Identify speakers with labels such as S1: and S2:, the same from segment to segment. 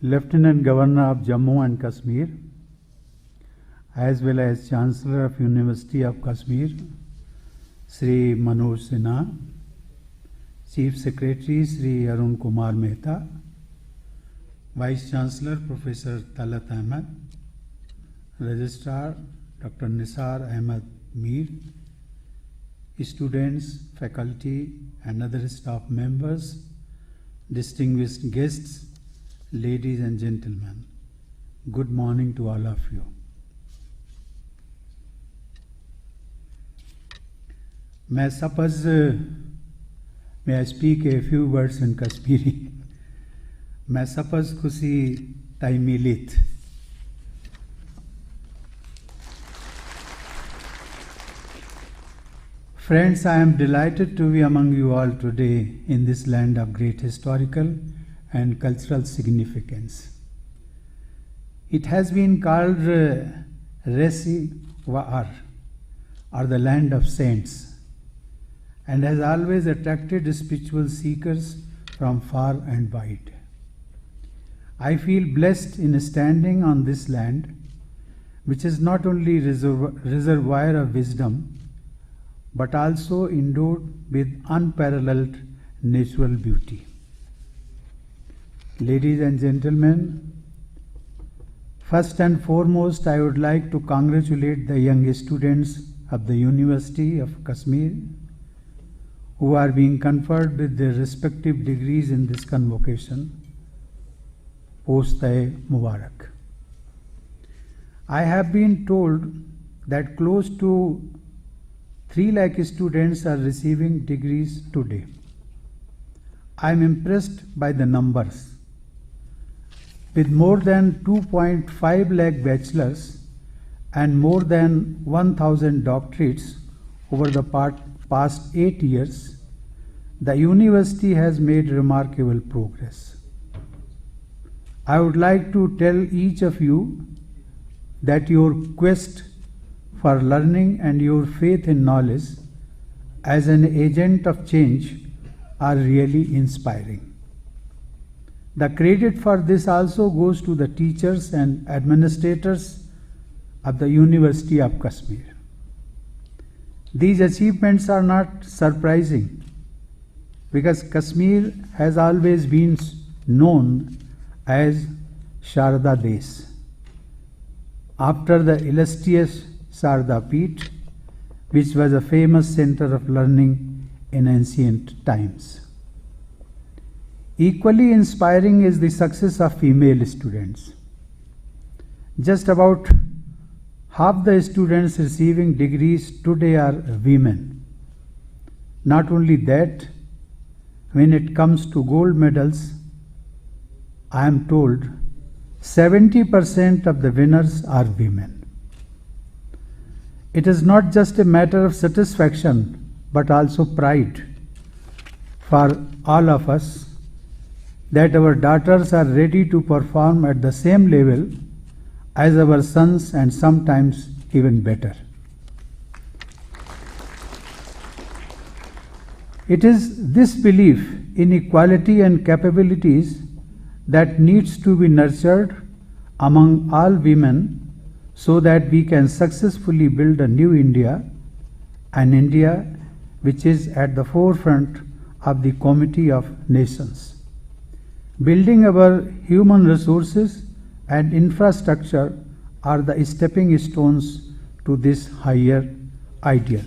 S1: Lieutenant Governor of Jammu and Kashmir, as well as Chancellor of University of Kashmir, Sri Manoj Sinha, Chief Secretary Sri Arun Kumar Mehta, Vice Chancellor Professor Talat Ahmed, Registrar Dr. Nisar Ahmed Mir, students, faculty and other staff members, distinguished guests, ladies and gentlemen, good morning to all of you. May I suppose, may I speak a few words in Kashmiri? May I suppose kusi taimilit. Friends, I am delighted to be among you all today in this land of great historical and cultural significance. It has been called Resi Waar, or the land of saints, and has always attracted spiritual seekers from far and wide. I feel blessed in standing on this land, which is not only reservoir of wisdom, but also endowed with unparalleled natural beauty. Ladies and gentlemen, first and foremost, I would like to congratulate the young students of the University of Kashmir who are being conferred with their respective degrees in this convocation. Post-e Mubarak. I have been told that close to 3 lakh students are receiving degrees today. I am impressed by the numbers. With more than 2.5 lakh bachelors and more than 1,000 doctorates over the past 8 years, the university has made remarkable progress. I would like to tell each of you that your quest for learning and your faith in knowledge as an agent of change are really inspiring. The credit for this also goes to the teachers and administrators of the University of Kashmir. These achievements are not surprising because Kashmir has always been known as Sharda Desh, after the illustrious Sharda Peeth, which was a famous center of learning in ancient times. Equally inspiring is the success of female students. Just about half the students receiving degrees today are women. Not only that, when it comes to gold medals, I am told 70% of the winners are women. It is not just a matter of satisfaction, but also pride for all of us that our daughters are ready to perform at the same level as our sons and sometimes even better. It is this belief in equality and capabilities that needs to be nurtured among all women so that we can successfully build a new India, an India which is at the forefront of the Comity of Nations. Building our human resources and infrastructure are the stepping stones to this higher ideal.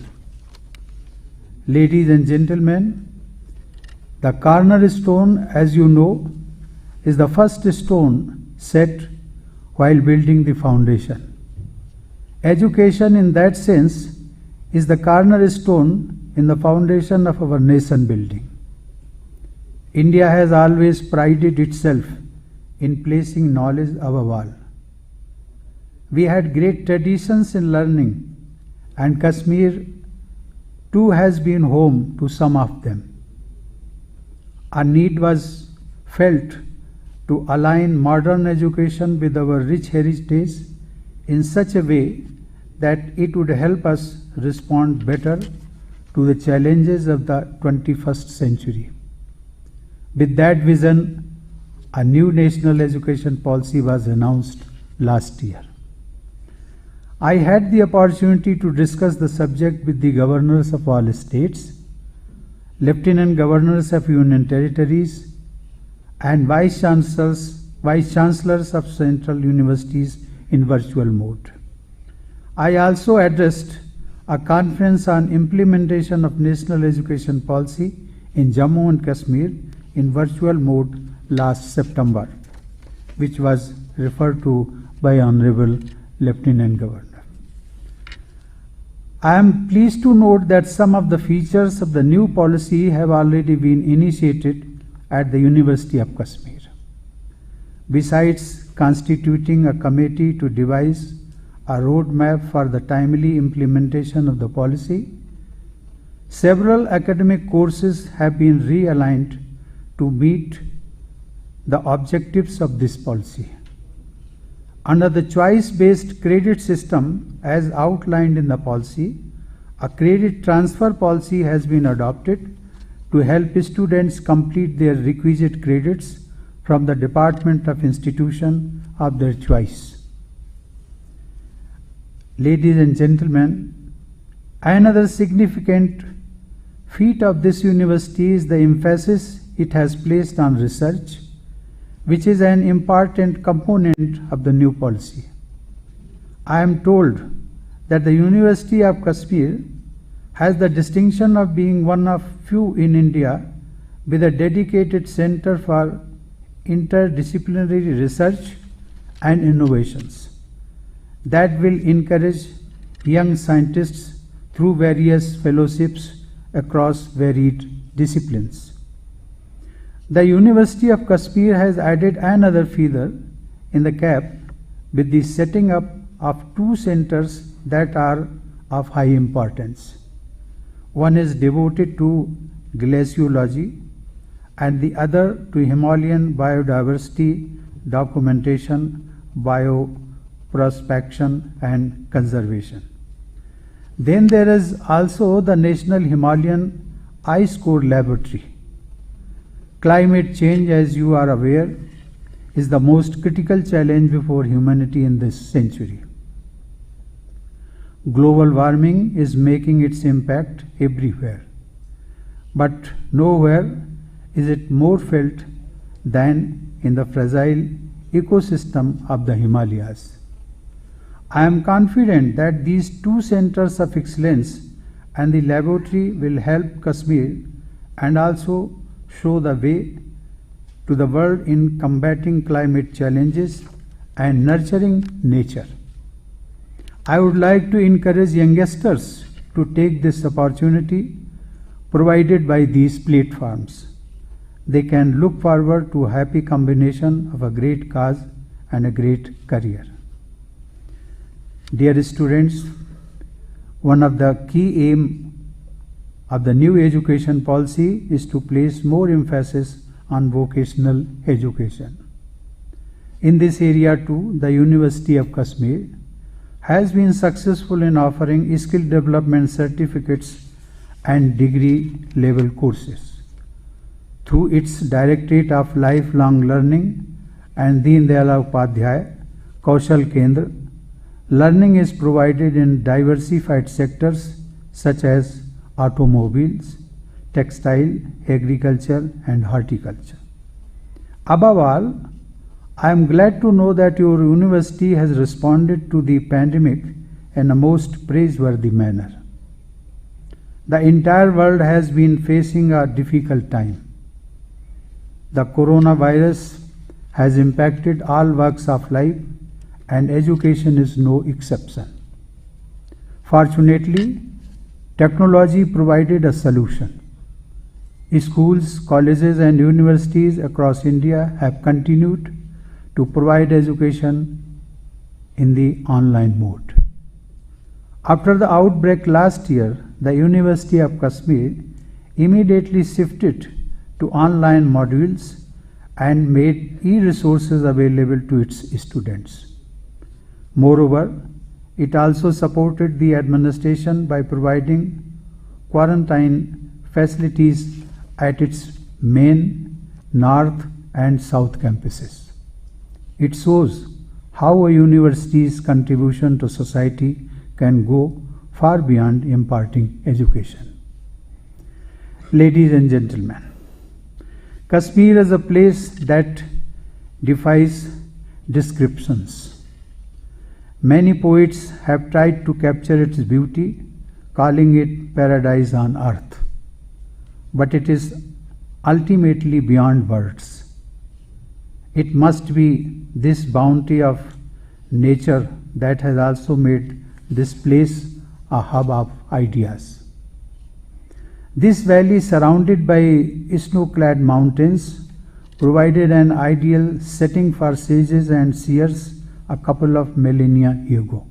S1: Ladies and gentlemen, the cornerstone, as you know, is the first stone set while building the foundation. Education in that sense is the cornerstone in the foundation of our nation building. India has always prided itself in placing knowledge above all. We had great traditions in learning, and Kashmir too has been home to some of them. A need was felt to align modern education with our rich heritage in such a way that it would help us respond better to the challenges of the 21st century. With that vision, a new national education policy was announced last year. I had the opportunity to discuss the subject with the governors of all states, lieutenant governors of union territories, and vice chancellors of central universities in virtual mode. I also addressed a conference on implementation of national education policy in Jammu and Kashmir in virtual mode last September, which was referred to by Honorable Lieutenant Governor. I am pleased to note that some of the features of the new policy have already been initiated at the University of Kashmir. Besides constituting a committee to devise a roadmap for the timely implementation of the policy, several academic courses have been realigned to meet the objectives of this policy. Under the choice-based credit system as outlined in the policy, a credit transfer policy has been adopted to help students complete their requisite credits from the department of institution of their choice. Ladies and gentlemen, another significant feat of this university is the emphasis it has placed on research, which is an important component of the new policy. I am told that the University of Kashmir has the distinction of being one of few in India with a dedicated center for interdisciplinary research and innovations that will encourage young scientists through various fellowships across varied disciplines. The University of Kashmir has added another feather in the cap with the setting up of two centers that are of high importance. One is devoted to glaciology and the other to Himalayan biodiversity documentation, bioprospection and conservation. Then there is also the National Himalayan Ice Core Laboratory. Climate change, as you are aware, is the most critical challenge before humanity in this century. Global warming is making its impact everywhere, but nowhere is it more felt than in the fragile ecosystem of the Himalayas. I am confident that these two centers of excellence and the laboratory will help Kashmir and also show the way to the world in combating climate challenges and nurturing nature. I would like to encourage youngsters to take this opportunity provided by these platforms. They can look forward to a happy combination of a great cause and a great career. Dear students, one of the key aims of the new education policy is to place more emphasis on vocational education. In this area too, the University of Kashmir has been successful in offering skill development certificates and degree level courses. Through its Directorate of Lifelong Learning and Deen Dayal Upadhyay Kaushal Kendra, learning is provided in diversified sectors such as automobiles, textile, agriculture and horticulture. Above all, I am glad to know that your university has responded to the pandemic in a most praiseworthy manner. The entire world has been facing a difficult time. The coronavirus has impacted all walks of life and education is no exception. Fortunately, technology provided a solution. Schools, colleges and universities across India have continued to provide education in the online mode. After the outbreak last year, the University of Kashmir immediately shifted to online modules and made e-resources available to its students. Moreover, it also supported the administration by providing quarantine facilities at its main, north and South campuses. It shows how a university's contribution to society can go far beyond imparting education. Ladies and gentlemen, Kashmir is a place that defies descriptions. Many poets have tried to capture its beauty, calling it paradise on earth. But it is ultimately beyond words. It must be this bounty of nature that has also made this place a hub of ideas. This valley, surrounded by snow-clad mountains, provided an ideal setting for sages and seers a couple of millennia ago.